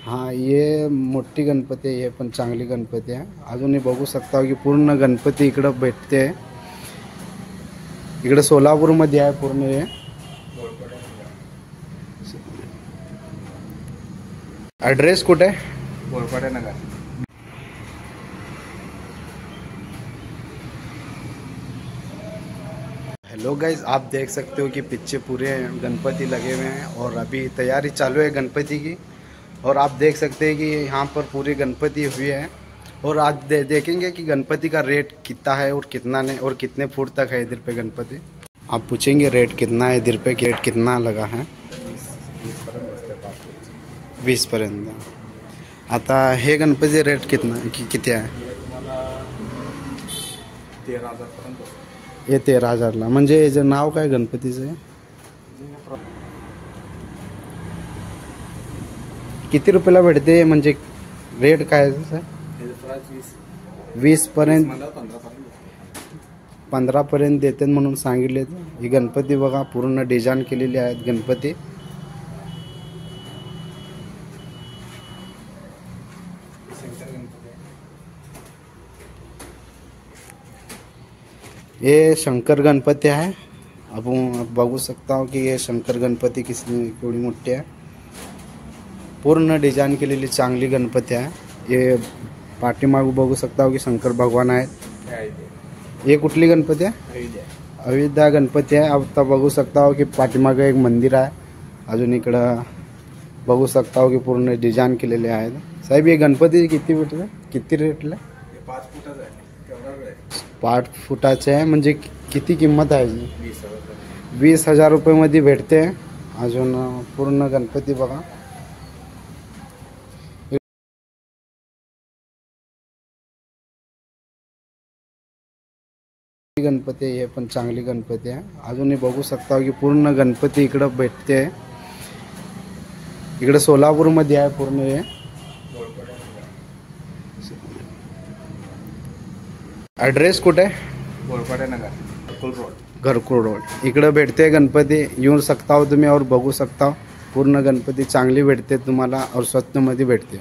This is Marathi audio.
हाँ, ये मोठी गणपती आहे, हे पण चांगली गणपती आहे. अजूनही बघू शकता की पूर्ण गणपती इकडं भेटते. इकडे सोलापूरमध्ये आहे पूर्ण हे. ॲड्रेस कुठे आहे? घोरपडे नगर. हेलो गाइस, आप देख सकते हो कि पीछे पूरे गणपति लगे हुए हैं और अभी तैयारी चालू है गणपति की. और आप देख सकते हैं कि यहाँ पर पूरी गणपति हुई है. और आज देखेंगे कि गणपति का रेट कितना है और कितना नहीं और कितने फुट तक है इधर पे गणपति. आप पूछेंगे रेट कितना है इधर पे, रेट कितना लगा है. 20 पर्यंत. आता हे गणपति रेट कितना किती आहे? 13,000 पर्यंत. हे 13,000ला. म्हणजे याचं नाव काय गणपतीचं? किती रुपयाला भेटते, म्हणजे रेट काय आहे? 20 पर्यंत. 15 पर्यंत देते म्हणून सांगितले. ही गणपती बघा पूर्ण डिझाईन केलेली आहेत गणपती. ये शंकर गणपती आहे. आपण बघू शकता हो की हे शंकर गणपती केवढी मोठी आहे. पूर्ण डिझाईन केलेली चांगली गणपती आहे. हे पाठीमागं बघू शकता हो की शंकर भगवान आहेत. हे कुठली गणपती आहे? अयोध्या गणपती आहे. आता बघू शकता हो की पाठीमागं एक मंदिर आहे. अजून इकडं बघू शकता हो की पूर्ण डिझाईन केलेले आहेत. साहेब, हे गणपती किती भेटले, किती रेटला? 5 फुटाचा आहे. 5 फुटाचे आहे. म्हणजे किती किंमत आहे? 20,000 रुपयामध्ये भेटते. अजून पूर्ण गणपती बघा. गणपती हे पण चांगली गणपती आहे. अजूनही बघू शकता की पूर्ण गणपती इकडं भेटते. इकडे सोलापूरमध्ये आहे पूर्ण हे. ॲड्रेस कुठे आहे? घोरपडे नगर, घरकुल रोड. घरकुल रोड. इकडं भेटते गणपती. येऊ शकता हो तुम्ही और बघू शकता. पूर्ण गणपती चांगली भेटते तुम्हाला और स्वस्तमध्ये भेटते.